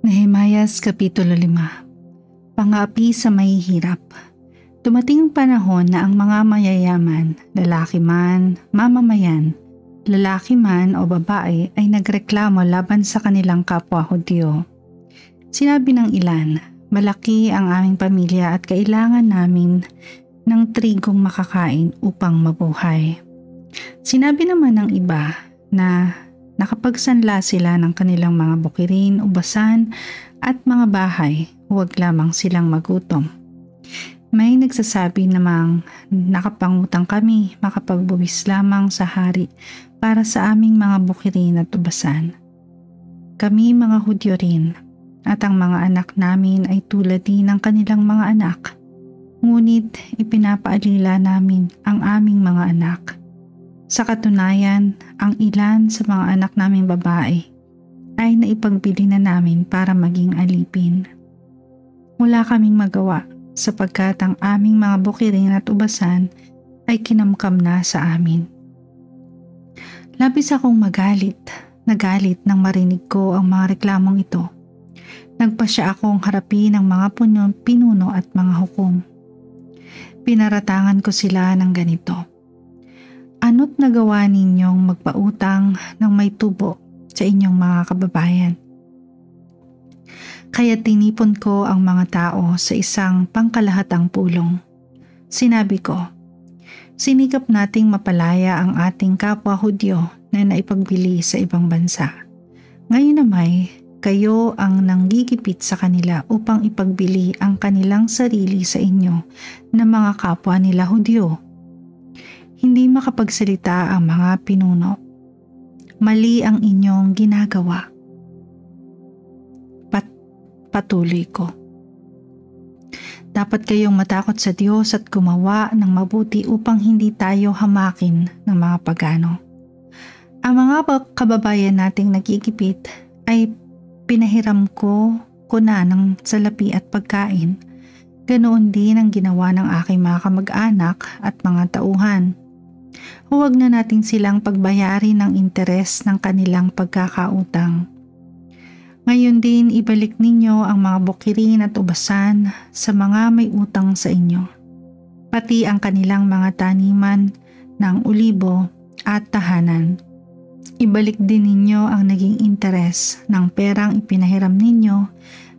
Nehemias Kapitulo 5. Pang-aapi sa mahihirap. Dumating ang panahon na ang mga mayayaman, lalaki man, mamamayan, lalaki man o babae ay nagreklamo laban sa kanilang kapwa Hudyo. Sinabi ng ilan, malaki ang aming pamilya at kailangan namin ng trigong makakain upang mabuhay. Sinabi naman ng iba na nakapagsanla sila ng kanilang mga bukirin, ubasan at mga bahay, huwag lamang silang magutom. May nagsasabi namang nakapangutang kami makapagbuwis lamang sa hari para sa aming mga bukirin at ubasan. Kami mga Hudyo rin at ang mga anak namin ay tulad din ng kanilang mga anak. Ngunit ipinapaalila namin ang aming mga anak. Sa katunayan, ang ilan sa mga anak naming babae ay naipagbili na namin para maging alipin. Wala kaming magawa sapagkat ang aming mga bukirin at ubasan ay kinamkam na sa amin. Labis akong nagalit nang marinig ko ang mga reklamong ito. Nagpasya akong harapin ang mga pinuno at mga hukom. Pinaratangan ko sila ng ganito. Ano't nagawa ninyong magpautang ng may tubo sa inyong mga kababayan? Kaya tinipon ko ang mga tao sa isang pangkalahatang pulong. Sinabi ko, sinikap nating mapalaya ang ating kapwa Hudyo na naipagbili sa ibang bansa. Ngayon naman, kayo ang nanggigipit sa kanila upang ipagbili ang kanilang sarili sa inyo na mga kapwa nila Hudyo. Hindi makapagsalita ang mga pinuno. Mali ang inyong ginagawa. Patuloy ko. Dapat kayong matakot sa Diyos at gumawa ng mabuti upang hindi tayo hamakin ng mga pagano. Ang mga kababayan nating nagigipit ay pinahiram ko na ng salapi at pagkain. Ganoon din ang ginawa ng aking mga kamag-anak at mga tauhan. Huwag na natin silang pagbayarin ng interes ng kanilang pagkakautang. Ngayon din ibalik ninyo ang mga bukirin at ubasan sa mga may utang sa inyo, pati ang kanilang mga taniman ng ulibo at tahanan. Ibalik din ninyo ang naging interes ng perang ipinahiram ninyo,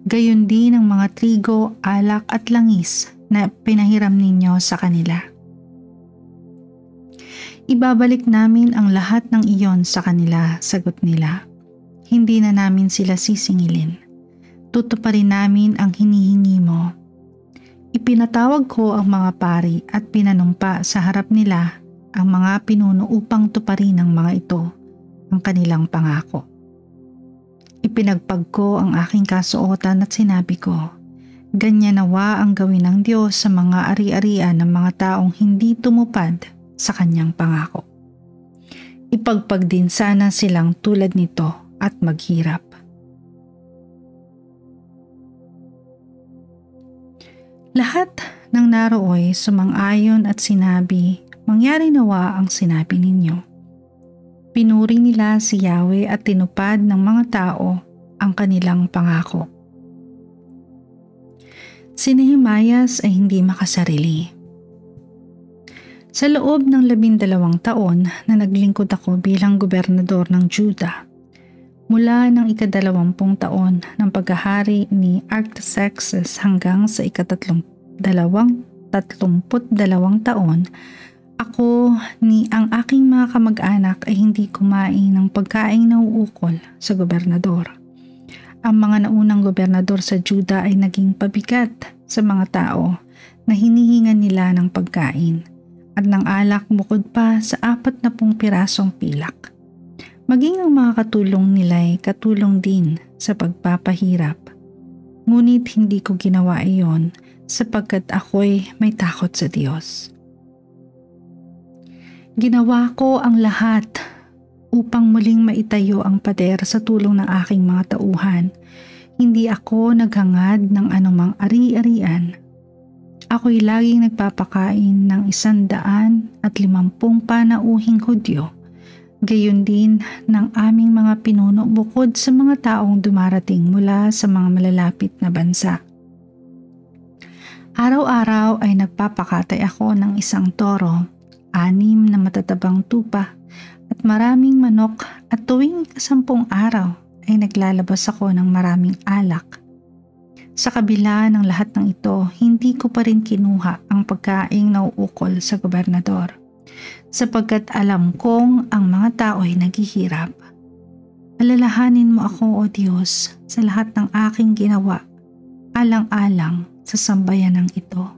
gayon din ang mga trigo, alak at langis na pinahiram ninyo sa kanila. Ibabalik namin ang lahat ng iyon sa kanila, sagot nila. Hindi na namin sila sisingilin. Tutuparin namin ang hinihingi mo. Ipinatawag ko ang mga pari at pinanumpa sa harap nila ang mga pinuno upang tuparin ng mga ito ang kanilang pangako. Ipinagpag ko ang aking kasuotan at sinabi ko, ganyan nawa ang gawin ng Diyos sa mga ari-arian ng mga taong hindi tumupad sa kanyang pangako. Ipagpag din sana silang tulad nito at maghirap. Lahat ng narooy sumang-ayon at sinabi, mangyari nawa ang sinabi ninyo. Pinuri nila si Yahweh at tinupad ng mga tao ang kanilang pangako. Si Nehemias ay hindi makasarili. Sa loob ng 12 taon na naglingkod ako bilang gobernador ng Juda, mula ng ika-20 taon ng paghahari ni Artaxerxes hanggang sa ika-32 taon, ako ni ang aking mga kamag-anak ay hindi kumain ng pagkaing nauukol sa gobernador. Ang mga naunang gobernador sa Juda ay naging pabigat sa mga tao na hinihingan nila ng pagkain at ng alak bukod pa sa 40 pirasong pilak. Maging ang mga katulong nila'y katulong din sa pagpapahirap. Ngunit hindi ko ginawa iyon sapagkat ako'y may takot sa Diyos. Ginawa ko ang lahat upang muling maitayo ang pader sa tulong ng aking mga tauhan. Hindi ako naghangad ng anumang ari-arian. Ako'y laging nagpapakain ng 150 panauhing Hudyo Gayon din ng aming mga pinuno bukod sa mga taong dumarating mula sa mga malalapit na bansa. Araw-araw ay nagpapakatay ako ng isang toro, 6 na matatabang tupa at maraming manok, at tuwing 10 araw ay naglalabas ako ng maraming alak. Sa kabila ng lahat ng ito, hindi ko pa rin kinuha ang pagkaing nauukol sa gobernador, sapagkat alam kong ang mga tao ay naghihirap. Alalahanin mo ako, O Diyos, sa lahat ng aking ginawa, alang-alang sa sambayanang ito.